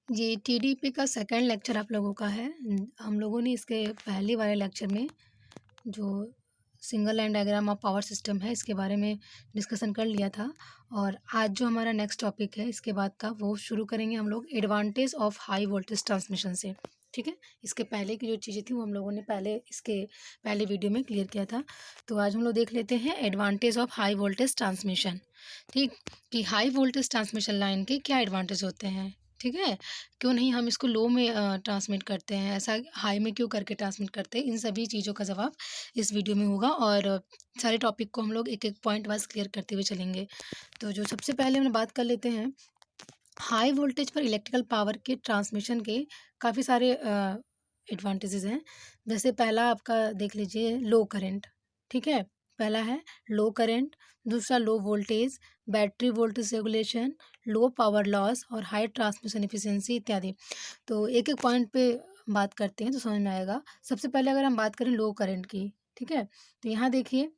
ये टीडीपी का second lecture आप लोगों का है। हम लोगों ने इसके पहले वाले लेक्चर में जो single line diagram of power system है इसके बारे में डिस्कशन कर लिया था। और आज जो हमारा नेक्स्ट टॉपिक है इसके बाद का वो शुरू करेंगे हम लोग advantage of high voltage transmission से। ठीक है, इसके पहले की जो चीज़ें थी वो हम लोगों ने इसके पहले वीडियो में क्लियर किया था। तो आज हम लोग देख लेते हैं advantage of high voltage transmission. ठीक, कि हाई वोल्टेज ट्रांसमिशन लाइन के क्या एडवांटेज होते हैं। ठीक है, क्यों नहीं हम इसको लो में ट्रांसमिट करते हैं, ऐसा हाई में क्यों करके ट्रांसमिट करते हैं, इन सभी चीज़ों का जवाब इस वीडियो में होगा। और सारे टॉपिक को हम लोग एक एक पॉइंट वाइज क्लियर करते हुए चलेंगे। तो जो सबसे पहले हम बात कर लेते हैं हाई वोल्टेज पर इलेक्ट्रिकल पावर के ट्रांसमिशन के काफ़ी सारे एडवांटेजेस हैं। जैसे पहला आपका देख लीजिए लो करंट। ठीक है, पहला है लो करंट, दूसरा low voltage, battery voltage regulation, low power loss और हाई ट्रांसमिशन एफिशिएंसी इत्यादि। तो एक एक पॉइंट पे बात करते हैं तो समझ में आएगा। सबसे पहले अगर हम बात करें लो करंट की, ठीक है, तो यहाँ देखिए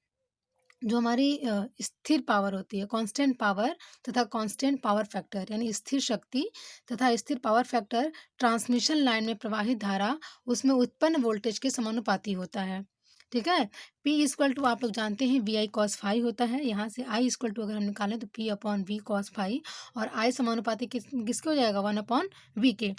जो हमारी स्थिर पावर होती है, कांस्टेंट पावर तथा कांस्टेंट पावर फैक्टर यानी स्थिर शक्ति तथा स्थिर पावर फैक्टर ट्रांसमिशन लाइन में प्रवाहित धारा उसमें उत्पन्न वोल्टेज के समानुपाती होता है। ठीक है, P इक्वल टू आप लोग जानते हैं वी आई कॉस फाई होता है। यहाँ से I इक्वल टू अगर हम निकालें तो P upon V cos phi, और I समानुपाती किसके हो जाएगा, 1/V के।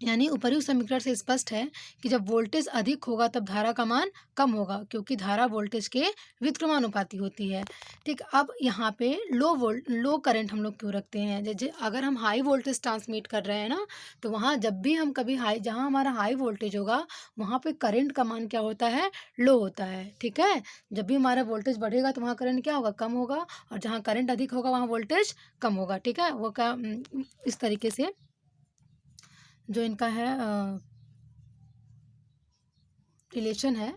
यानी ऊपरी समीकरण से स्पष्ट है कि जब वोल्टेज अधिक होगा तब धारा का मान कम होगा, क्योंकि धारा वोल्टेज के व्युत्क्रमानुपाती होती है। ठीक, अब यहाँ पे लो करंट हम लोग क्यों रखते हैं, जैसे अगर हम हाई वोल्टेज ट्रांसमिट कर रहे हैं ना, तो वहाँ जब भी हम कभी हाई, जहाँ हमारा हाई वोल्टेज होगा वहाँ पे करंट का मान क्या होता है, लो होता है। ठीक है, जब भी हमारा वोल्टेज बढ़ेगा तो वहाँ करंट क्या होगा, कम होगा, और जहाँ करंट अधिक होगा वहाँ वोल्टेज कम होगा। ठीक है, वो क्या इस तरीके से जो इनका है रिलेशन है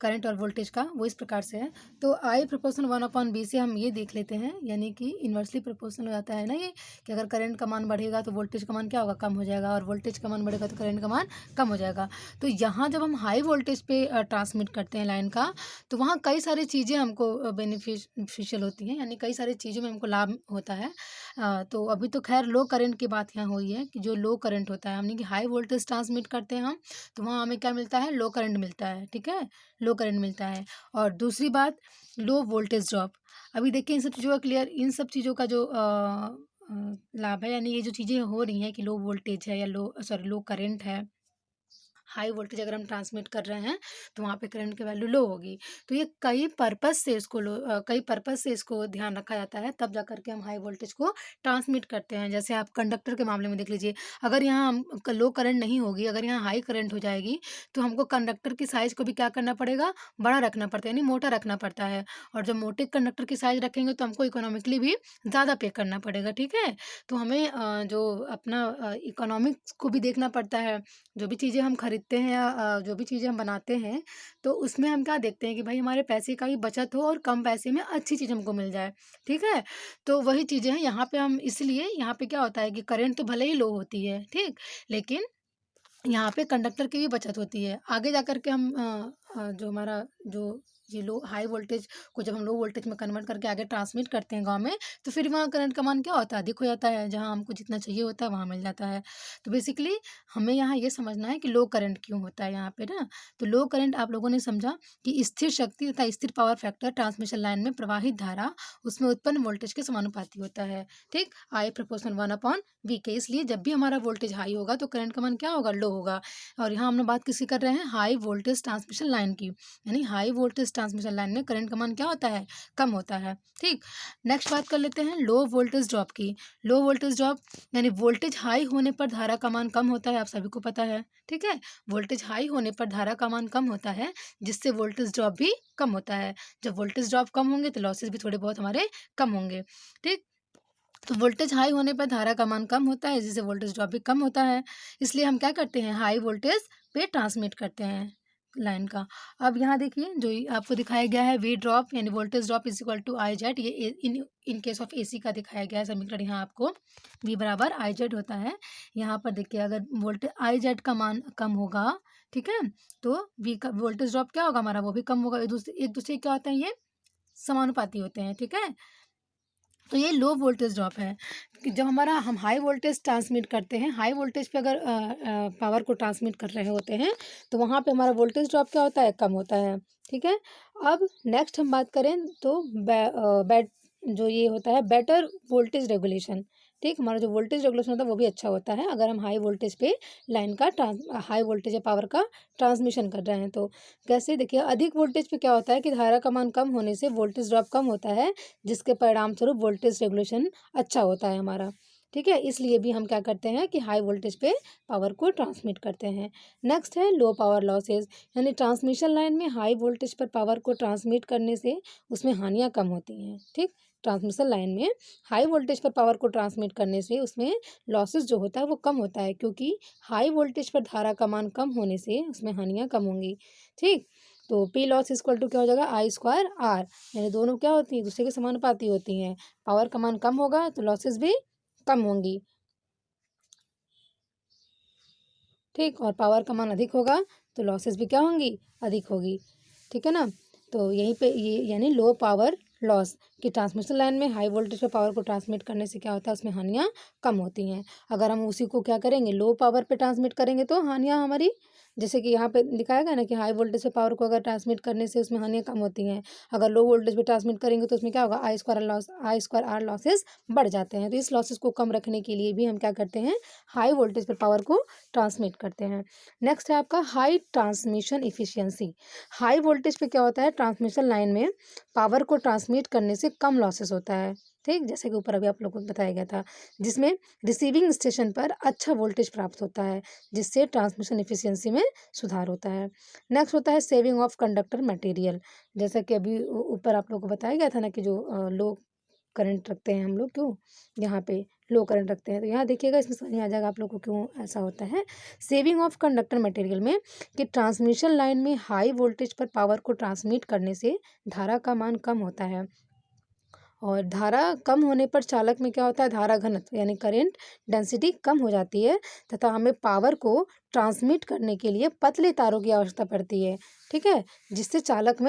करंट और वोल्टेज का, वो इस प्रकार से है। तो आई प्रोपोर्शनल 1/B से हम ये देख लेते हैं, यानी कि इन्वर्सली प्रोपोर्शनल हो जाता है ना ये, कि अगर करंट का मान बढ़ेगा तो वोल्टेज का मान क्या होगा, कम हो जाएगा, और वोल्टेज का मान बढ़ेगा तो करंट का मान कम हो जाएगा। तो यहाँ जब हम हाई वोल्टेज पे ट्रांसमिट करते हैं लाइन का, तो वहाँ कई सारी चीज़ें हमको बेनिफिशियल होती हैं, यानी कई सारी चीज़ों में हमको लाभ होता है। तो अभी तो खैर लो करंट की बात यहाँ हुई है कि जो लो करंट होता है, हमने कि हाई वोल्टेज ट्रांसमिट करते हैं हम, तो वहाँ हमें क्या मिलता है, लो करंट मिलता है। ठीक है, लो करंट मिलता है। और दूसरी बात लो वोल्टेज ड्रॉप। अभी देखिए इन सब चीज़ों का क्लियर, इन सब चीज़ों का जो लाभ है, यानी ये जो चीज़ें हो रही हैं कि लो वोल्टेज है या लो करंट है, हाई वोल्टेज अगर हम ट्रांसमिट कर रहे हैं तो वहाँ पे करंट की वैल्यू लो होगी। तो ये कई पर्पस से इसको ध्यान रखा जाता है, तब जा करके हम हाई वोल्टेज को ट्रांसमिट करते हैं। जैसे आप कंडक्टर के मामले में देख लीजिए, अगर यहाँ हम लो करंट नहीं होगी, अगर यहाँ हाई करंट हो जाएगी, तो हमको कंडक्टर की साइज़ को भी क्या करना पड़ेगा, बड़ा रखना पड़ता है, यानी मोटा रखना पड़ता है। और जब मोटे कंडक्टर की साइज़ रखेंगे तो हमको इकोनॉमिकली भी ज़्यादा पे करना पड़ेगा। ठीक है, तो हमें जो अपना इकोनॉमिक्स को भी देखना पड़ता है। जो भी चीज़ें हम खरीदते हैं या जो भी चीज़ें हम बनाते हैं, तो उसमें हम क्या देखते हैं कि भाई हमारे पैसे का भी बचत हो और कम पैसे में अच्छी चीज़ हमको मिल जाए। ठीक है, तो वही चीज़ें हैं यहाँ पे, हम इसलिए यहाँ पे क्या होता है कि करंट तो भले ही लो होती है, ठीक, लेकिन यहाँ पे कंडक्टर की भी बचत होती है। आगे जाकर के हम जो हमारा जो ये लो हाई वोल्टेज को जब हम लो वोल्टेज में कन्वर्ट करके आगे ट्रांसमिट करते हैं गाँव में, तो फिर वहाँ करंट का मान क्या होता है, अधिक हो जाता है, जहाँ हमको जितना चाहिए होता है वहाँ मिल जाता है। तो बेसिकली हमें यहाँ ये समझना है कि लो करंट क्यों होता है यहाँ पे ना। तो लो करंट आप लोगों ने समझा कि स्थिर शक्ति तथा स्थिर पावर फैक्टर ट्रांसमिशन लाइन में प्रवाहित धारा उसमें उत्पन्न वोल्टेज के समानुपाती होता है। ठीक, आई प्रोपोर्शनल 1/V के, इसलिए जब भी हमारा वोल्टेज हाई होगा तो करंट का मान क्या होगा, लो होगा। और यहाँ हमने बात किसकी कर रहे हैं, हाई वोल्टेज ट्रांसमिशन लाइन की, यानी हाई वोल्टेज ट्रांसमिशन लाइन में करंट का मान क्या होता है, कम होता है। ठीक, नेक्स्ट बात कर लेते हैं लो वोल्टेज ड्रॉप की। लो वोल्टेज ड्रॉप यानी वोल्टेज हाई होने पर धारा का मान कम होता है, आप सभी को पता है। ठीक है, वोल्टेज हाई होने पर धारा का मान कम होता है, जिससे वोल्टेज ड्रॉप भी कम होता है। जब वोल्टेज ड्रॉप कम होंगे तो लॉसेस भी थोड़े बहुत हमारे कम होंगे। ठीक, तो वोल्टेज हाई होने पर धारा का मान कम होता है, जिससे वोल्टेज ड्रॉप भी कम होता है। इसलिए हम क्या करते हैं, हाई वोल्टेज पे ट्रांसमिट करते हैं लाइन का। अब यहाँ देखिए जो आपको दिखाया गया है वी ड्रॉप यानी voltage drop is equal to I Z, ये इन केस ऑफ एसी का दिखाया गया है समीकरण। यहाँ आपको वी बराबर आई जेड होता है। यहाँ पर देखिए अगर वोल्टेज आई जेड का मान कम होगा, ठीक है, तो वी का वोल्टेज ड्रॉप क्या होगा हमारा, वो भी कम होगा। एक दूसरे क्या होते हैं, ये समानुपाती होते हैं। ठीक है, तो ये लो वोल्टेज ड्रॉप है कि जब हम हाई वोल्टेज ट्रांसमिट करते हैं, हाई वोल्टेज पे अगर पावर को ट्रांसमिट कर रहे होते हैं तो वहाँ पे हमारा वोल्टेज ड्रॉप क्या होता है, कम होता है। ठीक है, अब नेक्स्ट हम बात करें तो जो ये होता है बेटर वोल्टेज रेगुलेशन। ठीक, हमारा जो वोल्टेज रेगुलेशन होता है वो भी अच्छा होता है अगर हम हाई वोल्टेज पे लाइन का हाई वोल्टेज या पावर का ट्रांसमिशन कर रहे हैं तो। कैसे, देखिए अधिक वोल्टेज पे क्या होता है कि धारा का मान कम होने से वोल्टेज ड्रॉप कम होता है, जिसके परिणाम स्वरूप वोल्टेज रेगुलेशन अच्छा होता है हमारा। ठीक है, इसलिए भी हम क्या करते हैं कि हाई वोल्टेज पे पावर को ट्रांसमिट करते हैं। नेक्स्ट है लो पावर लॉसेज, यानी ट्रांसमिशन लाइन में हाई वोल्टेज पर पावर को ट्रांसमिट करने से उसमें हानियाँ कम होती हैं। ठीक, ट्रांसमिशन लाइन में हाई वोल्टेज पर पावर को ट्रांसमिट करने से उसमें लॉसेस जो होता है वो कम होता है, क्योंकि हाई वोल्टेज पर धारा का मान कम होने से उसमें हानियाँ कम होंगी। ठीक, तो पी लॉस इक्वल टू क्या हो जाएगा, आई स्क्वायर आर, यानी दोनों क्या होती हैं, दूसरे के समानुपाती होती हैं। पावर का मान कम होगा तो लॉसेस भी कम होंगी। ठीक, और पावर का मान अधिक होगा तो लॉसेस भी क्या होंगी, अधिक होगी। ठीक है ना, तो यहीं पे ये यानी लो पावर लॉस कि ट्रांसमिशन लाइन में हाई वोल्टेज पे पावर को ट्रांसमिट करने से क्या होता है, उसमें हानियाँ कम होती हैं। अगर हम उसी को क्या करेंगे, लो पावर पे ट्रांसमिट करेंगे तो हानियाँ हमारी, जैसे कि यहाँ पे दिखाया गया ना कि हाई वोल्टेज से पावर को अगर ट्रांसमिट करने से उसमें हानियाँ कम होती हैं। अगर लो वोल्टेज पे ट्रांसमिट करेंगे तो उसमें क्या होगा, आई स्क्वायर आर लॉसेस बढ़ जाते हैं। तो इस लॉसेस को कम रखने के लिए भी हम क्या करते हैं, हाई वोल्टेज पर पावर को ट्रांसमिट करते हैं। नेक्स्ट है आपका high transmission efficiency. High voltage पे क्या होता है, ट्रांसमिशन लाइन में पावर को ट्रांसमिट करने से कम लॉसेस होता है। ठीक, जैसे कि ऊपर अभी आप लोगों को बताया गया था, जिसमें रिसीविंग स्टेशन पर अच्छा वोल्टेज प्राप्त होता है, जिससे ट्रांसमिशन इफिशियंसी में सुधार होता है। नेक्स्ट होता है सेविंग ऑफ कंडक्टर मटेरियल। जैसा कि अभी ऊपर आप लोगों को बताया गया था ना कि जो लो करंट रखते हैं हम लोग, क्यों यहाँ पे लो करंट रखते हैं, तो यहाँ देखिएगा इसमें समझ में आ जाएगा आप लोग को क्यों ऐसा होता है। सेविंग ऑफ कंडक्टर मटेरियल में कि ट्रांसमिशन लाइन में हाई वोल्टेज पर पावर को ट्रांसमिट करने से धारा का मान कम होता है, और धारा कम होने पर चालक में क्या होता है, धारा घनत्व यानी करंट डेंसिटी कम हो जाती है, तथा हमें पावर को ट्रांसमिट करने के लिए पतले तारों की आवश्यकता पड़ती है। ठीक है, जिससे चालक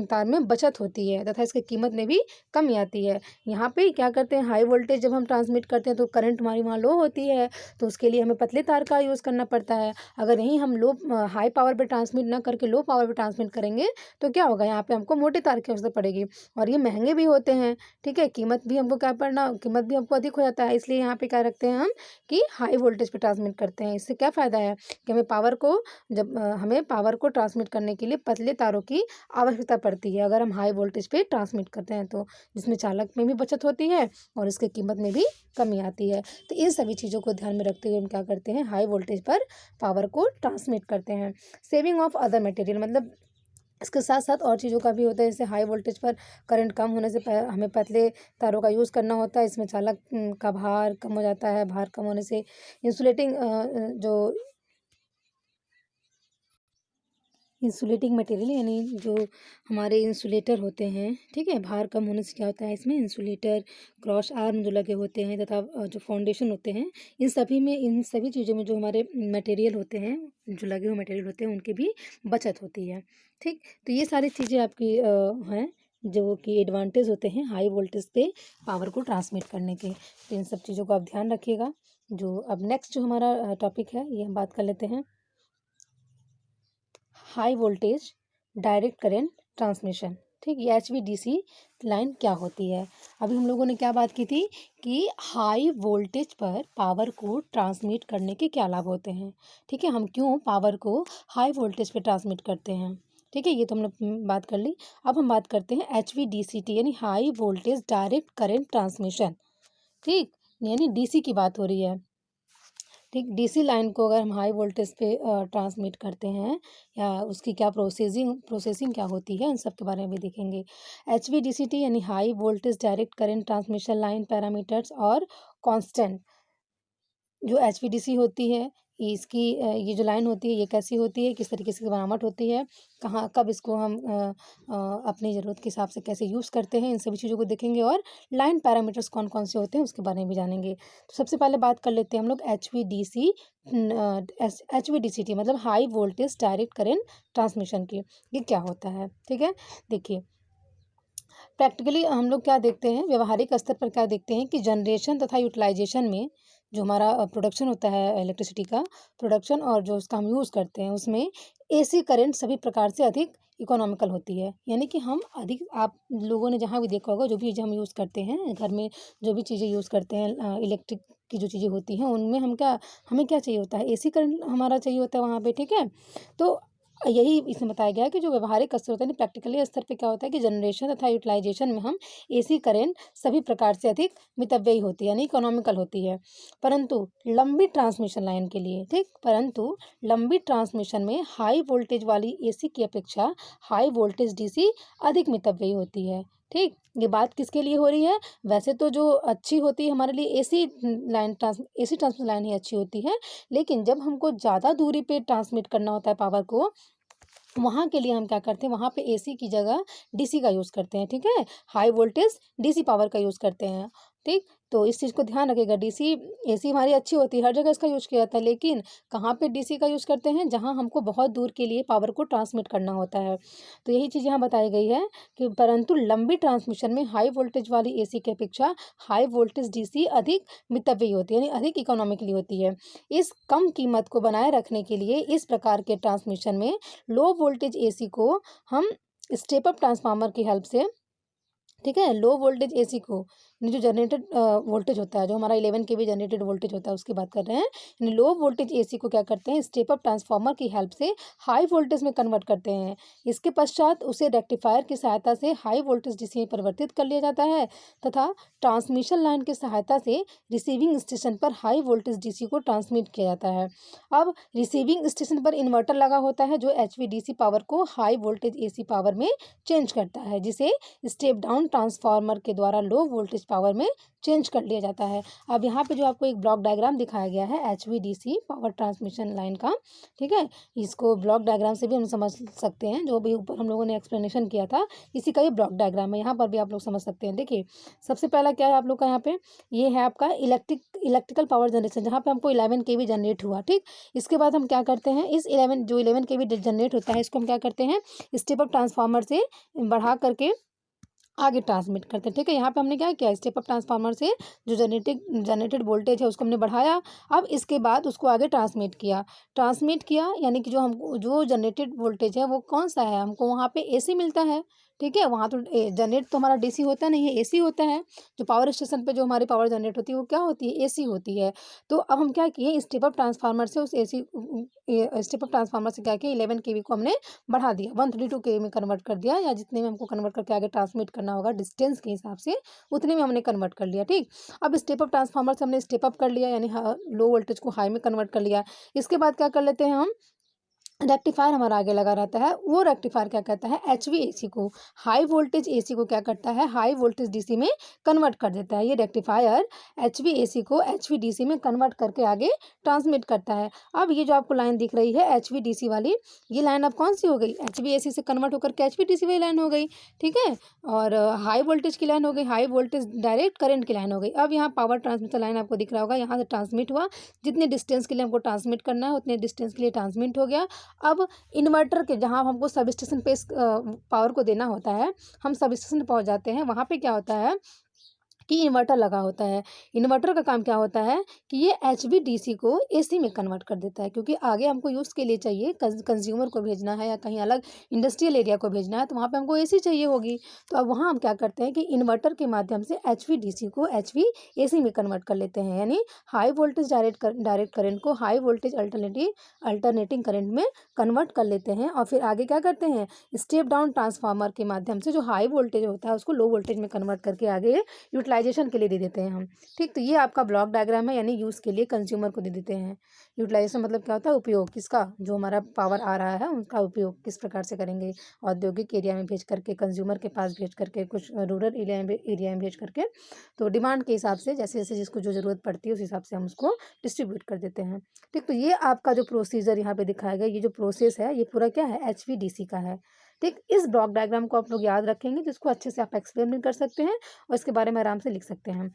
तार में बचत होती है तथा इसकी कीमत में भी कमी आती है। यहाँ पे क्या करते हैं, हाई वोल्टेज जब हम ट्रांसमिट करते हैं तो करंट हमारी वहाँ लो होती है, तो उसके लिए हमें पतले तार का यूज़ करना पड़ता है। अगर यहीं हम हाई पावर पे ट्रांसमिट ना करके लो पावर पे ट्रांसमिट करेंगे तो क्या होगा, यहाँ पे हमको मोटे तार की आवश्यकता पड़ेगी, और ये महंगे भी होते हैं। ठीक है, कीमत भी हमको अधिक हो जाता है, इसलिए यहाँ पे क्या रखते हैं हम कि हाई वोल्टेज पे ट्रांसमिट करते हैं। इससे क्या फ़ायदा है कि हमें पावर को ट्रांसमिट करने के लिए पतले तारों की आवश्यकता पड़ती है अगर हम हाई वोल्टेज पे ट्रांसमिट करते हैं तो, जिसमें चालक में भी बचत होती है और इसकी कीमत में भी कमी आती है। तो इन सभी चीज़ों को ध्यान में रखते हुए हम क्या करते हैं, हाई वोल्टेज पर पावर को ट्रांसमिट करते हैं। सेविंग ऑफ अदर मटेरियल, मतलब इसके साथ साथ और चीज़ों का भी होता है, जैसे हाई वोल्टेज पर करंट कम होने से हमें पतले तारों का यूज़ करना होता है। इसमें चालक का भार कम हो जाता है, भार कम होने से इंसुलेटिंग मटेरियल यानी जो हमारे इंसुलेटर होते हैं, ठीक है, भार कम होने से क्या होता है, इसमें इंसुलेटर, क्रॉस आर्म जो लगे होते हैं तथा जो फाउंडेशन होते हैं, इन सभी चीज़ों में जो हमारे मटेरियल होते हैं, जो लगे हुए मटेरियल होते हैं, उनकी भी बचत होती है। ठीक, तो ये सारी चीज़ें आपकी हैं जो कि एडवांटेज होते हैं हाई वोल्टेज पे पावर को ट्रांसमिट करने के। तो इन सब चीज़ों को आप ध्यान रखिएगा। जो अब नेक्स्ट जो हमारा टॉपिक है ये हम बात कर लेते हैं, high voltage direct current transmission. ठीक, ये HVDC लाइन क्या होती है। अभी हम लोगों ने क्या बात की थी कि हाई वोल्टेज पर पावर को ट्रांसमिट करने के क्या लाभ होते हैं। ठीक है, हम क्यों पावर को हाई वोल्टेज पे ट्रांसमिट करते हैं। ठीक है, ये तो हमने बात कर ली। अब हम बात करते हैं HVDCT यानी high voltage direct current transmission. ठीक, यानी DC की बात हो रही है। ठीक, DC लाइन को अगर हम हाई वोल्टेज पे ट्रांसमिट करते हैं या उसकी क्या प्रोसेसिंग क्या होती है, इन सब के बारे में भी देखेंगे। HVDCT यानी high voltage direct current transmission line parameters और कांस्टेंट। जो HVDC होती है ये जो लाइन होती है ये कैसी होती है, किस तरीके से बनावट होती है, कहाँ कब इसको हम अपनी ज़रूरत के हिसाब से कैसे यूज़ करते हैं, इन सभी चीज़ों को देखेंगे, और लाइन पैरामीटर्स कौन कौन से होते हैं उसके बारे में भी जानेंगे। तो सबसे पहले बात कर लेते हैं हम लोग HVDCT मतलब high voltage direct current transmission की। ये क्या होता है, ठीक है, देखिए प्रैक्टिकली हम लोग क्या देखते हैं, व्यवहारिक स्तर पर क्या देखते हैं कि जनरेशन तथा यूटिलाइजेशन में जो हमारा प्रोडक्शन होता है इलेक्ट्रिसिटी का, प्रोडक्शन और जो उसका हम यूज़ करते हैं उसमें एसी करंट सभी प्रकार से अधिक इकोनॉमिकल होती है। यानी कि हम अधिक, आप लोगों ने जहाँ भी देखा होगा, जो भी चीज़ें हम यूज़ करते हैं घर में, जो भी चीज़ें यूज़ करते हैं इलेक्ट्रिक की जो चीज़ें होती हैं उनमें हमें क्या चाहिए होता है, एसी करंट हमारा चाहिए होता है वहाँ पे, ठीक है। तो यही इसमें बताया गया है कि जो व्यवहारिक स्तर होता है, प्रैक्टिकली स्तर पे क्या होता है कि जनरेशन तथा यूटिलाइजेशन में हम एसी करंट सभी प्रकार से अधिक मितव्ययी होती है, यानी इकोनॉमिकल होती है। परंतु लंबी ट्रांसमिशन लाइन के लिए, ठीक, परंतु लंबी ट्रांसमिशन में हाई वोल्टेज वाली एसी की अपेक्षा हाई वोल्टेज डीसी अधिक मितव्ययी होती है, ठीक। ये बात किसके लिए हो रही है? वैसे तो जो अच्छी होती है हमारे लिए एसी ट्रांसमिशन लाइन ही अच्छी होती है, लेकिन जब हमको ज़्यादा दूरी पे ट्रांसमिट करना होता है पावर को, वहाँ के लिए हम क्या करते हैं, वहाँ पे एसी की जगह डीसी का यूज़ करते हैं, ठीक है। हाई वोल्टेज डीसी पावर का यूज़ करते हैं, ठीक। तो इस चीज़ को ध्यान रखिएगा, डीसी एसी हमारी अच्छी होती है, हर जगह इसका यूज़ किया जाता है, लेकिन कहाँ पे डीसी का यूज़ करते हैं, जहाँ हमको बहुत दूर के लिए पावर को ट्रांसमिट करना होता है। तो यही चीज़ यहाँ बताई गई है कि परंतु लंबी ट्रांसमिशन में हाई वोल्टेज वाली एसी की अपेक्षा हाई वोल्टेज डीसी अधिक मितव्ययी होती है, यानी अधिक इकोनॉमिकली होती है। इस कम कीमत को बनाए रखने के लिए इस प्रकार के ट्रांसमिशन में लो वोल्टेज एसी को हम स्टेप अप ट्रांसफार्मर की हेल्प से, ठीक है, लो वोल्टेज एसी को, जो जनरेटेड वोल्टेज होता है, जो हमारा 11 केवी जनरेटेड वोल्टेज होता है उसकी बात कर रहे हैं, यानी लो वोल्टेज एसी को क्या करते हैं, स्टेप अप ट्रांसफार्मर की हेल्प से हाई वोल्टेज में कन्वर्ट करते हैं। इसके पश्चात उसे रेक्टिफायर की सहायता से हाई वोल्टेज डीसी में परिवर्तित कर लिया जाता है तथा ट्रांसमिशन लाइन की सहायता से रिसीविंग स्टेशन पर हाई वोल्टेज डीसी को ट्रांसमिट किया जाता है। अब रिसीविंग स्टेशन पर इन्वर्टर लगा होता है जो एचवीडीसी पावर को हाई वोल्टेज एसी पावर में चेंज करता है, जिसे स्टेप डाउन ट्रांसफार्मर के द्वारा लो वोल्टेज पावर में चेंज कर लिया जाता है। अब यहाँ पे जो आपको एक ब्लॉक डायग्राम दिखाया गया है एचवीडीसी पावर ट्रांसमिशन लाइन का, ठीक है, इसको ब्लॉक डायग्राम से भी हम समझ सकते हैं, जो भी ऊपर हम लोगों ने एक्सप्लेनेशन किया था इसी का ये ब्लॉक डायग्राम है, यहाँ पर भी आप लोग समझ सकते हैं। देखिए सबसे पहला क्या है आप लोग का, यहाँ पे ये है आपका इलेक्ट्रिकल पावर जनरेशन, जहाँ पे हमको 11 केवी जनरेट हुआ, ठीक। इसके बाद हम क्या करते हैं, इस 11 केवी जनरेट होता है, इसको हम क्या करते हैं, स्टेप अप ट्रांसफार्मर से बढ़ा करके आगे ट्रांसमिट करते हैं, ठीक है। यहाँ पे हमने क्या किया, स्टेप अप ट्रांसफार्मर से जो जनरेटेड वोल्टेज है उसको हमने बढ़ाया, अब इसके बाद उसको आगे ट्रांसमिट किया, यानी कि जो हमको जो जनरेटेड वोल्टेज है वो कौन सा है, हमको वहाँ पे एसी मिलता है, ठीक है। वहाँ तो जनरेट तो हमारा डीसी होता नहीं है, एसी होता है। जो पावर स्टेशन पे जो हमारी पावर जनरेट होती है वो क्या होती है, एसी होती है। तो अब हम क्या किए, स्टेप अप ट्रांसफार्मर से उस एसी स्टेप अप ट्रांसफार्मर से क्या किया, 11 केवी को हमने बढ़ा दिया, 132 केवी में कन्वर्ट कर दिया, या जितने में हमको कन्वर्ट करके आगे ट्रांसमिट करना होगा डिस्टेंस के हिसाब से उतने में हमने कन्वर्ट कर लिया, ठीक। अब स्टेप अप ट्रांसफार्मर से हमने स्टेप अप कर लिया, यानी लो वोल्टेज को हाई में कन्वर्ट कर लिया। इसके बाद क्या कर लेते हैं हम, रेक्टिफायर हमारा आगे लगा रहता है, वो रेक्टिफायर क्या कहता है, एचवीएसी को, हाई वोल्टेज एसी को क्या करता है, हाई वोल्टेज डीसी में कन्वर्ट कर देता है। ये रेक्टिफायर एचवीएसी को एचवीडीसी में कन्वर्ट करके आगे ट्रांसमिट करता है। अब ये जो आपको लाइन दिख रही है एचवीडीसी वाली, ये लाइन अब कौन सी हो गई, एचवीएसी से कन्वर्ट होकर के एचवीडीसी वाली लाइन हो गई, ठीक है। और हाई वोल्टेज की लाइन हो गई, हाई वोल्टेज डायरेक्ट करंट की लाइन हो गई। अब यहाँ पावर ट्रांसमिशन लाइन आपको दिख रहा होगा, यहाँ से ट्रांसमिट हुआ, जितने डिस्टेंस के लिए हमको ट्रांसमिट करना है उतने डिस्टेंस के लिए ट्रांसमिट हो गया। अब इन्वर्टर के जहाँ हमको सब स्टेशन पे इस पावर को देना होता है, हम सब स्टेशन पे पहुँच जाते हैं, वहाँ पे क्या होता है कि इन्वर्टर लगा होता है। इन्वर्टर का काम क्या होता है कि ये एचवीडीसी को एसी में कन्वर्ट कर देता है, क्योंकि आगे हमको यूज़ के लिए चाहिए, कंज्यूमर को भेजना है या कहीं अलग इंडस्ट्रियल एरिया को भेजना है, तो वहाँ पे हमको एसी चाहिए होगी। तो अब वहाँ हम क्या करते हैं कि इन्वर्टर के माध्यम से एचवीडीसी को एचवीएसी में कन्वर्ट कर लेते हैं, यानी हाई वोल्टेज डायरेक्ट करंट को हाई वोल्टेज अल्टरनेटिंग करंट में कन्वर्ट कर लेते हैं। और फिर आगे क्या करते हैं, स्टेप डाउन ट्रांसफार्मर के माध्यम से जो हाई वोल्टेज होता है उसको लो वोल्टेज में कन्वर्ट करके आगे यूटिलाइजेशन के लिए दे देते हैं हम, ठीक। तो ये आपका ब्लॉक डायग्राम है, यानी यूज़ के लिए कंज्यूमर को दे देते हैं। यूटिलाइजेशन मतलब क्या होता है, उपयोग किसका, जो हमारा पावर आ रहा है उनका उपयोग किस प्रकार से करेंगे, औद्योगिक एरिया में भेज करके, कंज्यूमर के पास भेज करके, कुछ रूरल एरिया में भेज करके, तो डिमांड के हिसाब से जैसे जैसे जिसको जो ज़रूरत पड़ती है उस हिसाब से हम उसको डिस्ट्रीब्यूट कर देते हैं, ठीक। तो ये आपका जो प्रोसीजर यहाँ पे दिखाया गया, ये जो प्रोसेस है ये पूरा क्या है, एचवीडीसी का है, ठीक। इस ब्लॉक डायग्राम को आप लोग याद रखेंगे, जिसको अच्छे से आप एक्सप्लेन भी कर सकते हैं और इसके बारे में आराम से लिख सकते हैं।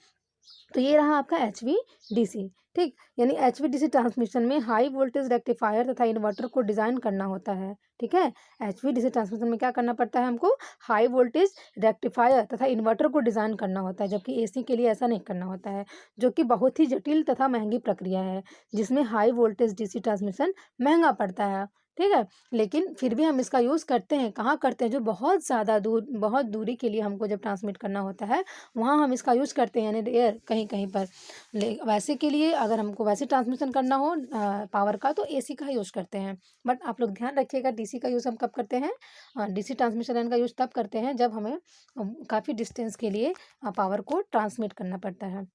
तो ये रहा आपका HVDC, ठीक। यानी HVDC ट्रांसमिशन में हाई वोल्टेज रेक्टिफायर तथा इन्वर्टर को डिज़ाइन करना होता है, ठीक है। HVDC ट्रांसमिशन में क्या करना पड़ता है हमको, हाई वोल्टेज रेक्टिफायर तथा इन्वर्टर को डिज़ाइन करना होता है, जबकि AC के लिए ऐसा नहीं करना होता है, जो कि बहुत ही जटिल तथा महंगी प्रक्रिया है, जिसमें हाई वोल्टेज DC ट्रांसमिशन महंगा पड़ता है, ठीक है। लेकिन फिर भी हम इसका यूज़ करते हैं, कहाँ करते हैं, जो बहुत ज़्यादा दूर, बहुत दूरी के लिए हमको जब ट्रांसमिट करना होता है, वहाँ हम इसका यूज़ करते हैं, यानी रेयर कहीं-कहीं पर। वैसे के लिए अगर हमको वैसे ट्रांसमिशन करना हो पावर का, तो AC का यूज़ करते हैं। बट आप लोग ध्यान रखिएगा, DC का यूज़ हम कब करते हैं, DC ट्रांसमिशन लाइन का यूज़ तब करते हैं जब हमें काफ़ी डिस्टेंस के लिए पावर को ट्रांसमिट करना पड़ता है।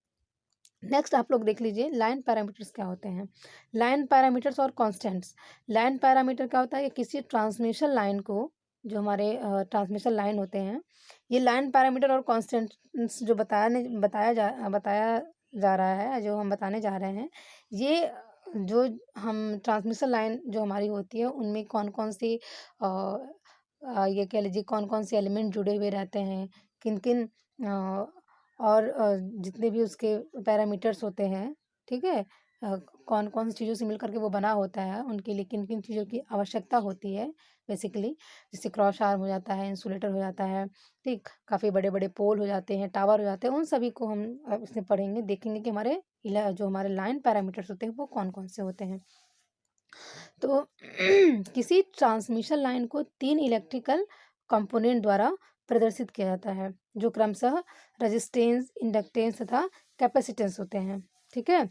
नेक्स्ट आप लोग देख लीजिए लाइन पैरामीटर्स क्या होते हैं। लाइन पैरामीटर्स और कांस्टेंट्स। लाइन पैरामीटर क्या होता है, कि किसी ट्रांसमिशन लाइन को, जो हमारे ट्रांसमिशन लाइन होते हैं, ये लाइन पैरामीटर और कांस्टेंट्स जो बताया जा रहा है, जो हम बताने जा रहे हैं, ये जो हम ट्रांसमिशन लाइन जो हमारी होती है, उनमें कौन-कौन सी ये कह लीजिए कौन-कौन से एलिमेंट जुड़े हुए रहते हैं, किन-किन और जितने भी उसके पैरामीटर्स होते हैं, ठीक है? कौन-कौन सी चीज़ों से मिल कर के वो बना होता है, उनके लिए किन-किन चीज़ों की आवश्यकता होती है बेसिकली, जैसे क्रॉस आर्म हो जाता है, इंसुलेटर हो जाता है, ठीक? काफ़ी बड़े-बड़े पोल हो जाते हैं, टावर हो जाते हैं, उन सभी को हम इसमें पढ़ेंगे, देखेंगे कि जो हमारे लाइन पैरामीटर्स होते हैं, वो कौन-कौन से होते हैं। तो किसी ट्रांसमिशन लाइन को 3 इलेक्ट्रिकल कंपोनेंट द्वारा प्रदर्शित किया जाता है, जो क्रमशः रेजिस्टेंस, इंडक्टेंस तथा कैपेसिटेंस होते हैं, ठीक है।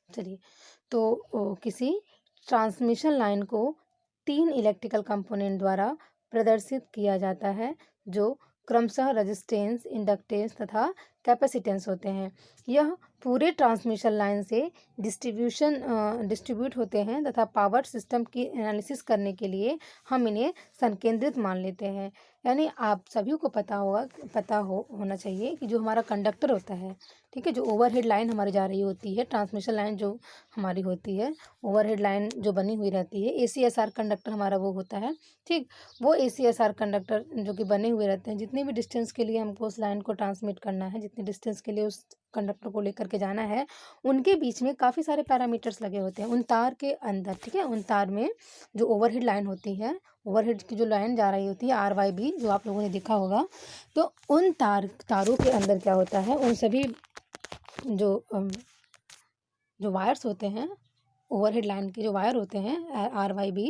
चलिए, तो किसी ट्रांसमिशन लाइन को 3 इलेक्ट्रिकल कंपोनेंट द्वारा प्रदर्शित किया जाता है, जो क्रमशः रेजिस्टेंस, इंडक्टेंस तथा कैपेसिटेंस होते हैं। यह पूरे ट्रांसमिशन लाइन से डिस्ट्रीब्यूट होते हैं तथा पावर सिस्टम की एनालिसिस करने के लिए हम इन्हें संकेंद्रित मान लेते हैं। यानी आप सभी को पता होना चाहिए कि जो हमारा कंडक्टर होता है, ठीक है, जो ओवरहेड लाइन हमारी जा रही होती है, ट्रांसमिशन लाइन जो हमारी होती है, ओवरहेड लाइन जो बनी हुई रहती है, ACSR कंडक्टर हमारा वो होता है, ठीक। वो ACSR कंडक्टर जो कि बने हुए रहते हैं, जितने भी डिस्टेंस के लिए हमको उस लाइन को ट्रांसमिट करना है, जितने डिस्टेंस के लिए उस कंडक्टर को लेकर के जाना है, उनके बीच में काफ़ी सारे पैरामीटर्स लगे होते हैं उन तार के अंदर, ठीक है। उन तार में जो ओवरहेड लाइन होती है, ओवरहेड की जो लाइन जा रही होती है, RYB, जो आप लोगों ने देखा होगा, तो उन तारों के अंदर क्या होता है, उन सभी जो जो वायर्स होते हैं, ओवरहेड लाइन के जो वायर होते हैं, RYB,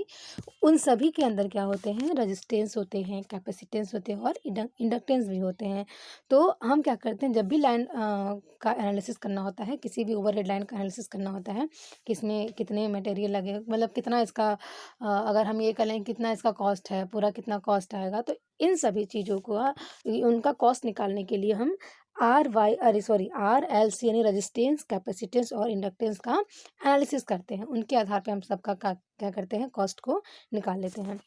उन सभी के अंदर क्या होते हैं, रेजिस्टेंस होते हैं, कैपेसिटेंस होते हैं और इंडक्टेंस भी होते हैं। तो हम क्या करते हैं, जब भी लाइन का एनालिसिस करना होता है, किसी भी ओवरहेड लाइन का एनालिसिस करना होता है कि इसमें कितने मटेरियल लगे, मतलब कितना इसका अगर हम ये करें कितना इसका कॉस्ट है, पूरा कितना कॉस्ट आएगा, तो इन सभी चीज़ों को उनका कॉस्ट निकालने के लिए हम RLC यानी रेजिस्टेंस, कैपेसिटेंस और इंडक्टेंस का एनालिसिस करते हैं। उनके आधार पे हम सबका क्या करते हैं, कॉस्ट को निकाल लेते हैं।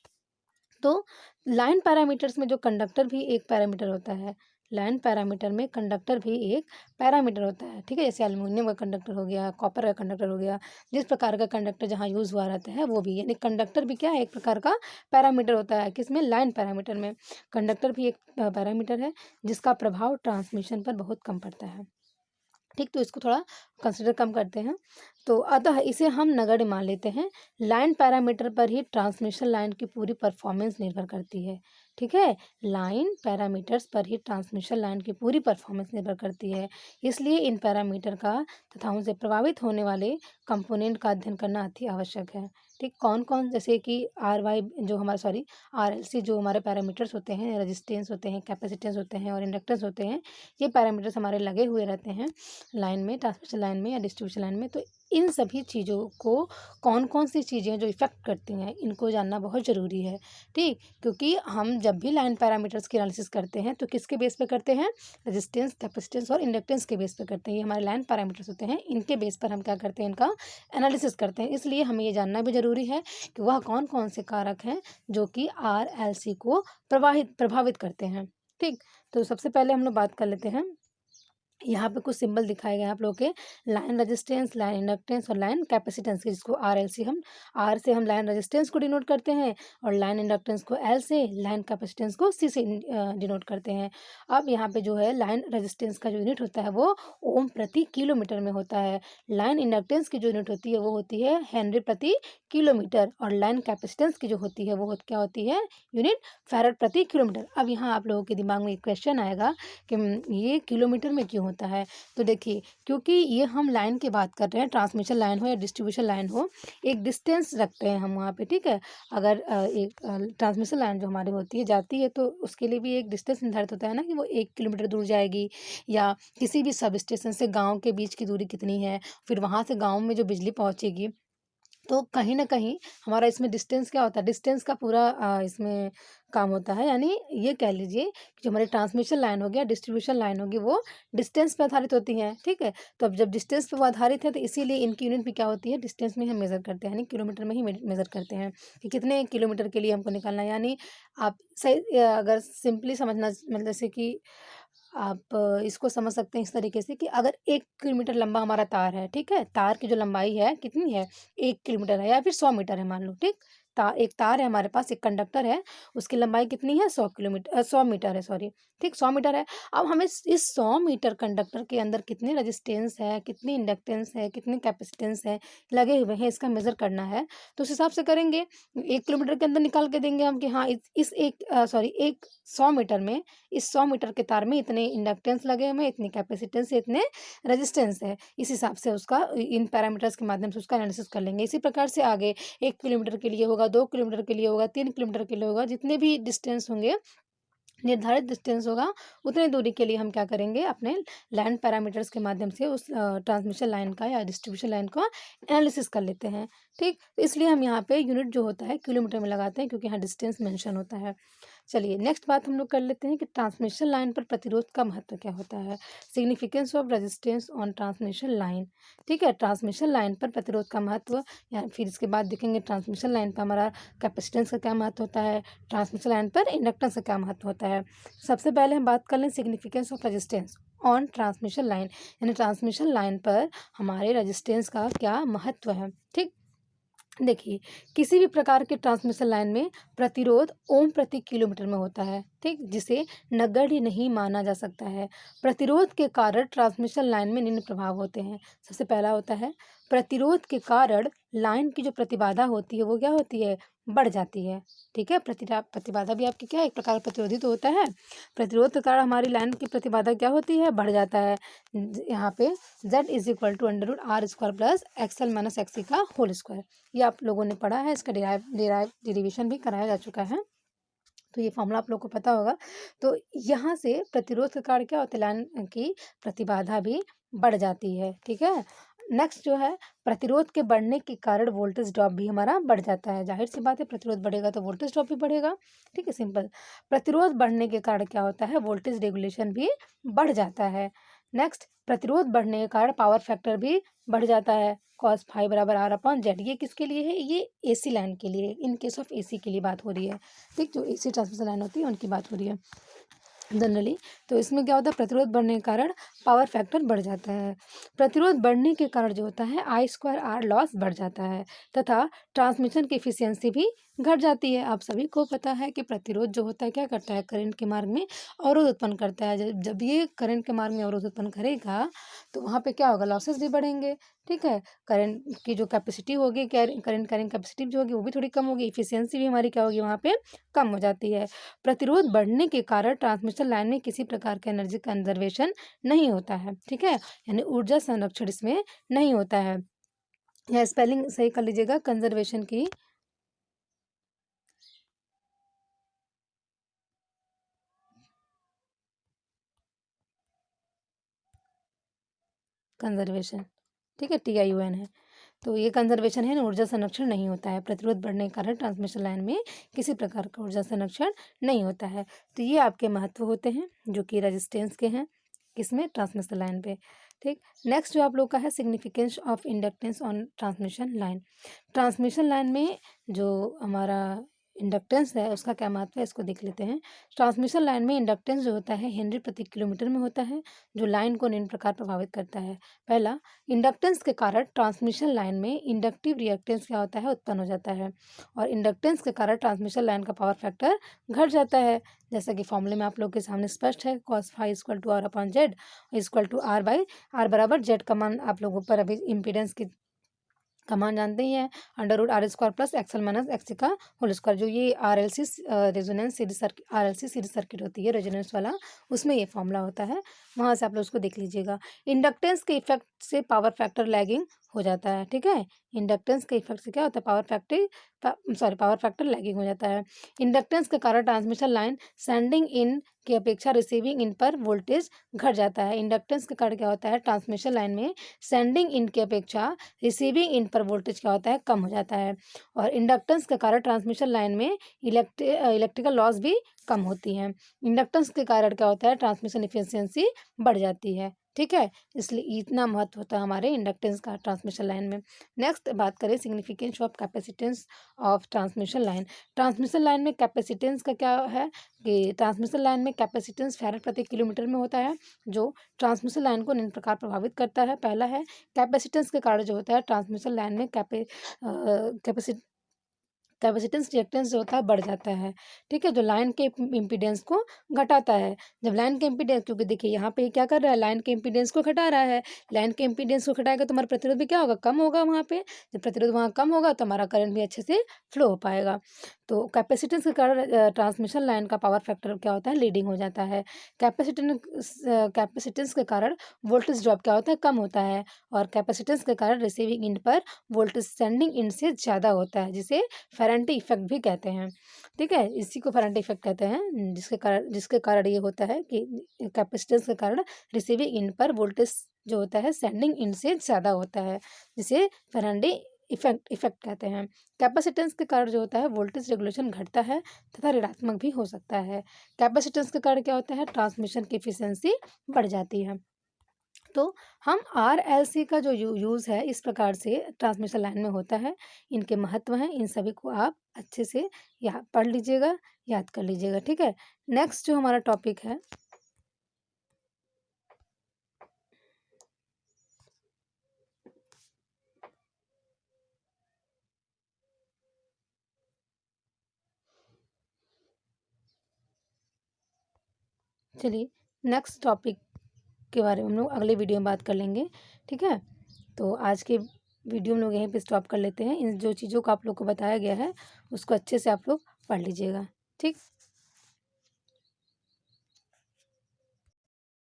तो लाइन पैरामीटर्स में जो कंडक्टर भी एक पैरामीटर होता है, लाइन पैरामीटर में कंडक्टर भी एक पैरामीटर होता है, ठीक है। जैसे एल्युमिनियम का कंडक्टर हो गया, कॉपर का कंडक्टर हो गया, जिस प्रकार का कंडक्टर जहाँ यूज़ हुआ रहता है, वो भी, यानी कंडक्टर भी क्या है, एक प्रकार का पैरामीटर होता है। किसमें, लाइन पैरामीटर में कंडक्टर भी एक पैरामीटर है, जिसका प्रभाव ट्रांसमिशन पर बहुत कम पड़ता है, ठीक। तो इसको थोड़ा कंसिडर कम करते हैं। तो अतः इसे हम नगण्य मान लेते हैं। लाइन पैरामीटर पर ही ट्रांसमिशन लाइन की पूरी परफॉर्मेंस निर्भर करती है, ठीक है। लाइन पैरामीटर्स पर ही ट्रांसमिशन लाइन की पूरी परफॉर्मेंस निर्भर करती है। इसलिए इन पैरामीटर का तथा उनसे प्रभावित होने वाले कंपोनेंट का अध्ययन करना अति आवश्यक है, ठीक। कौन-कौन, जैसे कि RLC जो हमारे पैरामीटर्स होते हैं, रेजिस्टेंस होते हैं, कैपेसिटेंस होते हैं और इंडक्टेंस होते हैं, ये पैरामीटर्स हमारे लगे हुए रहते हैं लाइन में, ट्रांसमिशन लाइन में या डिस्ट्रीब्यूशन लाइन में। तो इन सभी चीज़ों को, कौन-कौन सी चीज़ें जो इफ़ेक्ट करती हैं, इनको जानना बहुत ज़रूरी है, ठीक। क्योंकि हम जब भी लाइन पैरामीटर्स की एनालिसिस करते हैं, तो किसके बेस पे करते हैं, रेजिस्टेंस, कैपेसिटेंस और इंडक्टेंस के बेस पे करते हैं। ये हमारे लाइन पैरामीटर्स होते हैं, इनके बेस पर हम क्या करते हैं, इनका एनालिसिस करते हैं। इसलिए हमें ये जानना भी ज़रूरी है कि वह कौन-कौन से कारक हैं जो कि RLC को प्रभावित करते हैं, ठीक। तो सबसे पहले हम लोग बात कर लेते हैं यहाँ पे कुछ सिंबल दिखाए गए हैं आप लोगों के, लाइन रेजिस्टेंस, लाइन इंडक्टेंस और लाइन कैपेसिटेंस के, जिसको RL से हम R से हम लाइन रेजिस्टेंस को डिनोट करते हैं और लाइन इंडक्टेंस को L से, लाइन कैपेसिटेंस को C से डिनोट करते हैं। अब यहाँ पे जो है लाइन रेजिस्टेंस का जो यूनिट होता है वो ओम प्रति किलोमीटर में होता है। लाइन इंडक्टेंस की जो यूनिट होती है वो होती है हेनरी प्रति किलोमीटर और लाइन कैपेसिटेंस की जो होती है वो क्या होती है, यूनिट फैरड प्रति किलोमीटर। अब यहाँ आप लोगों के दिमाग में एक क्वेश्चन आएगा कि ये किलोमीटर में क्यों होता है। तो देखिए, क्योंकि ये हम लाइन की बात कर रहे हैं, ट्रांसमिशन लाइन हो या डिस्ट्रीब्यूशन लाइन हो, एक डिस्टेंस रखते हैं हम वहाँ पे, ठीक है। अगर एक ट्रांसमिशन लाइन जो हमारी होती है जाती है तो उसके लिए भी एक डिस्टेंस निर्धारित होता है ना, कि वो 1 किलोमीटर दूर जाएगी, या किसी भी सब स्टेशन से गाँव के बीच की दूरी कितनी है, फिर वहाँ से गाँव में जो बिजली पहुँचेगी। तो कहीं न कहीं हमारा इसमें डिस्टेंस क्या होता है, डिस्टेंस का पूरा इसमें काम होता है। यानी ये कह लीजिए कि जो हमारी ट्रांसमिशन लाइन होगी या डिस्ट्रीब्यूशन लाइन होगी वो डिस्टेंस पे आधारित होती हैं, ठीक है। तो अब जब डिस्टेंस पे वो आधारित है तो इसीलिए इनकी यूनिट भी क्या होती है, डिस्टेंस में ही हम मेज़र करते हैं, यानी किलोमीटर में ही मेज़र करते हैं कि कितने किलोमीटर के लिए हमको निकालना है। यानी आप सही अगर सिंपली समझना, मतलब जैसे कि आप इसको समझ सकते हैं इस तरीके से कि अगर 1 किलोमीटर लंबा हमारा तार है, ठीक है? तार की जो लंबाई है कितनी है? 1 किलोमीटर है या फिर 100 मीटर है मान लो, ठीक? एक तार है हमारे पास, एक कंडक्टर है, उसकी लंबाई कितनी है? 100 मीटर है, सॉरी, ठीक? 100 मीटर है। अब हमें इस 100 मीटर कंडक्टर के अंदर कितनी रेजिस्टेंस है, कितनी इंडक्टेंस है, कितनी कैपेसिटेंस है, लगे हुए हैं, इसका मेज़र करना है। तो उस हिसाब से करेंगे। 1 किलोमीटर के अंदर निकाल के देंगे हम कि हाँ, इस एक सॉरी, एक 100 मीटर में, इस 100 मीटर के तार में इतने इंडक्टेंस लगे हुए हैं, इतनी कैपेसिटेंस है, इतने रेजिस्टेंस है। इस हिसाब से उसका इन पैरामीटर्स के माध्यम से उसका एनालिसिस कर लेंगे। इसी प्रकार से आगे 1 किलोमीटर के लिए होगा, 2 किलोमीटर के लिए होगा, 3 किलोमीटर के लिए होगा, जितने भी डिस्टेंस होंगे, निर्धारित डिस्टेंस होगा, उतनी दूरी के लिए हम क्या करेंगे, अपने लैंड पैरामीटर्स के माध्यम से उस ट्रांसमिशन लाइन का या डिस्ट्रीब्यूशन लाइन का एनालिसिस कर लेते हैं, ठीक। तो इसलिए हम यहाँ पे यूनिट जो होता है किलोमीटर में लगाते हैं, क्योंकि यहाँ डिस्टेंस मेंशन होता है। चलिए नेक्स्ट बात हम लोग कर लेते हैं कि ट्रांसमिशन लाइन पर प्रतिरोध का महत्व क्या होता है। Significance of resistance on transmission line, ठीक है। ट्रांसमिशन लाइन पर प्रतिरोध का महत्व, या फिर इसके बाद देखेंगे ट्रांसमिशन लाइन पर हमारा कैपेसिटेंस का क्या महत्व होता है, ट्रांसमिशन लाइन पर इंडक्टेंस का क्या महत्व होता है। सबसे पहले हम बात कर लें significance of resistance on transmission line, यानी ट्रांसमिशन लाइन पर हमारे रेजिस्टेंस का क्या महत्व है, ठीक। देखिए, किसी भी प्रकार के ट्रांसमिशन लाइन में प्रतिरोध ओम प्रति किलोमीटर में होता है, ठीक, जिसे नगण्य नहीं माना जा सकता है। प्रतिरोध के कारण ट्रांसमिशन लाइन में निम्न प्रभाव होते हैं। सबसे पहला होता है, प्रतिरोध के कारण लाइन की जो प्रतिबाधा होती है वो क्या होती है, बढ़ जाती है, ठीक है। प्रतिबाधा भी आपकी क्या है, एक प्रकार प्रतिरोधी तो होता है। प्रतिरोध के कारण हमारी लाइन की प्रतिबाधा क्या होती है, बढ़ जाता है। यहाँ पे Z is equal to under root R square plus XL minus XC का होल स्क्वायर, ये आप लोगों ने पढ़ा है, इसका डेरिवेशन भी कराया जा चुका है, तो ये फॉर्मूला आप लोग को पता होगा। तो यहाँ से प्रतिरोध के कारण क्या होता है, लाइन की प्रतिबाधा भी बढ़ जाती है, ठीक है। नेक्स्ट जो है, प्रतिरोध के बढ़ने के कारण वोल्टेज ड्रॉप भी हमारा बढ़ जाता है। जाहिर सी बात है, प्रतिरोध बढ़ेगा तो वोल्टेज ड्रॉप भी बढ़ेगा, ठीक है, सिंपल। प्रतिरोध बढ़ने के कारण क्या होता है, वोल्टेज रेगुलेशन भी बढ़ जाता है। नेक्स्ट, प्रतिरोध बढ़ने के कारण पावर फैक्टर भी बढ़ जाता है, cos फाई बराबर आर अपॉन जेड। ये किसके लिए है, ये AC लाइन के लिए, इन केस ऑफ AC के लिए बात हो रही है, ठीक, जो AC ट्रांसमिशन लाइन होती है उनकी बात हो रही है जनरली। तो इसमें क्या होता है, प्रतिरोध बढ़ने के कारण पावर फैक्टर बढ़ जाता है। प्रतिरोध बढ़ने के कारण जो होता है I स्क्वायर R लॉस बढ़ जाता है तथा ट्रांसमिशन की एफिशिएंसी भी घट जाती है। आप सभी को पता है कि प्रतिरोध जो होता है क्या करता है, करंट के मार्ग में अवरोध उत्पन्न करता है। जब ये करंट के मार्ग में अवरोध उत्पन्न करेगा तो वहाँ पे क्या होगा, लॉसेस भी बढ़ेंगे, ठीक है। करंट की जो कैपेसिटी होगी, करंट कैरिंग कैपेसिटी जो होगी वो भी थोड़ी कम होगी, एफिशिएंसी भी हमारी क्या होगी वहाँ पे, कम हो जाती है। प्रतिरोध बढ़ने के कारण ट्रांसमिशन लाइन में किसी प्रकार का एनर्जी कंजर्वेशन नहीं होता है, ठीक है, यानी ऊर्जा संरक्षण इसमें नहीं होता है। या स्पेलिंग सही कर लीजिएगा, कंजर्वेशन की कंजर्वेशन, ठीक है, TION है। तो ये कंजर्वेशन है ना, ऊर्जा संरक्षण नहीं होता है। प्रतिरोध बढ़ने के कारण ट्रांसमिशन लाइन में किसी प्रकार का ऊर्जा संरक्षण नहीं होता है। तो ये आपके महत्व होते हैं जो कि रेजिस्टेंस के हैं, किसमें, ट्रांसमिशन लाइन पे, ठीक। नेक्स्ट जो आप लोग का है, significance of inductance on transmission line. Transmission line में जो हमारा इंडक्टेंस है उसका क्या महत्व है इसको देख लेते हैं। ट्रांसमिशन लाइन में इंडक्टेंस जो होता है हेनरी प्रति किलोमीटर में होता है, जो लाइन को निम्न प्रकार प्रभावित करता है। पहला, इंडक्टेंस के कारण ट्रांसमिशन लाइन में इंडक्टिव रिएक्टेंस क्या होता है उत्पन्न हो जाता है, और इंडक्टेंस के कारण ट्रांसमिशन लाइन का पावर फैक्टर घट जाता है। जैसा कि फॉर्मूले में आप लोग के सामने स्पष्ट है, cos phi equal to R upon Z equal to R by R बराबर जेड का मान आप लोगों पर अभी इम्पीडेंस की का मान जानते ही हैं, under root R square plus XL minus X का होल स्क्वायर। जो ये RLC resonance series circuit, RLC series circuit होती है रेजोनेंस वाला, उसमें ये फॉर्मूला होता है, वहाँ से आप लोग उसको देख लीजिएगा। इंडक्टेंस के इफेक्ट से पावर फैक्टर लैगिंग हो जाता है, ठीक है। इंडक्टेंस के इफेक्ट से क्या होता है, पावर फैक्टर लैगिंग हो जाता है। इंडक्टेंस के कारण ट्रांसमिशन लाइन सेंडिंग इन की अपेक्षा रिसीविंग इन पर वोल्टेज घट जाता है। इंडक्टेंस के कारण क्या होता है, ट्रांसमिशन लाइन में सेंडिंग इन की अपेक्षा रिसीविंग इन पर वोल्टेज क्या होता है, कम हो जाता है। और इंडक्टेंस के कारण ट्रांसमिशन लाइन में इलेक्ट्रिकल लॉस भी कम होती है। इंडक्टेंस के कारण क्या होता है, ट्रांसमिशन इफिशियंसी बढ़ जाती है, ठीक है। इसलिए इतना महत्व होता है हमारे इंडक्टेंस का ट्रांसमिशन लाइन में। नेक्स्ट बात करें significance of capacitance of transmission line. Transmission line में कैपेसिटेंस का क्या है कि ट्रांसमिशन लाइन में कैपेसिटेंस फैराड प्रति किलोमीटर में होता है, जो ट्रांसमिशन लाइन को निम्न प्रकार प्रभावित करता है। पहला है, कैपेसिटेंस के कारण जो होता है ट्रांसमिशन लाइन में कैपेसिटेंस रिएक्टेंस जो होता है बढ़ जाता है, ठीक है, जो लाइन के इम्पीडेंस को घटाता है। जब लाइन के इम्पीडेंस, क्योंकि देखिए यहाँ पे क्या कर रहा है, लाइन के इम्पीडेंस को घटा रहा है। लाइन के इम्पीडेंस को घटाएगा तो हमारा प्रतिरोध भी क्या होगा, कम होगा वहाँ पे। जब प्रतिरोध वहाँ कम होगा तो हमारा करंट भी अच्छे से फ्लो हो पाएगा। तो कैपेसिटेंस के कारण ट्रांसमिशन लाइन का पावर फैक्टर क्या होता है, लीडिंग हो जाता है। कैपेसिटेंस के कारण वोल्टेज ड्रॉप क्या होता है, कम होता है। और कैपेसिटेंस के कारण रिसीविंग इंड पर वोल्टेज सेंडिंग इंड से ज़्यादा होता है, जिसे फेरेंटी इफेक्ट भी कहते हैं, ठीक है। इसी को फेरेंटी इफेक्ट कहते हैं, जिसके कारण ये होता है कि कैपेसिटेंस के कारण रिसीविंग इंड पर वोल्टेज जो होता है सेंडिंग इंड से ज़्यादा होता है, जिसे फेरेंटी इफेक्ट कहते हैं। कैपेसिटेंस के कारण जो होता है वोल्टेज रेगुलेशन घटता है तथा ऋणात्मक भी हो सकता है। कैपेसिटेंस के कारण क्या होता है, ट्रांसमिशन की एफिशिएंसी बढ़ जाती है। तो हम RLC का जो यूज़ है इस प्रकार से ट्रांसमिशन लाइन में होता है। इनके महत्व हैं, इन सभी को आप अच्छे से पढ़ लीजिएगा, याद कर लीजिएगा, ठीक है। नेक्स्ट जो हमारा टॉपिक है, चलिए नेक्स्ट टॉपिक के बारे में हम लोग अगले वीडियो में बात कर लेंगे, ठीक है। तो आज के वीडियो में लोग यहीं पे स्टॉप कर लेते हैं। इन जो चीज़ों को आप लोग को बताया गया है उसको अच्छे से आप लोग पढ़ लीजिएगा, ठीक।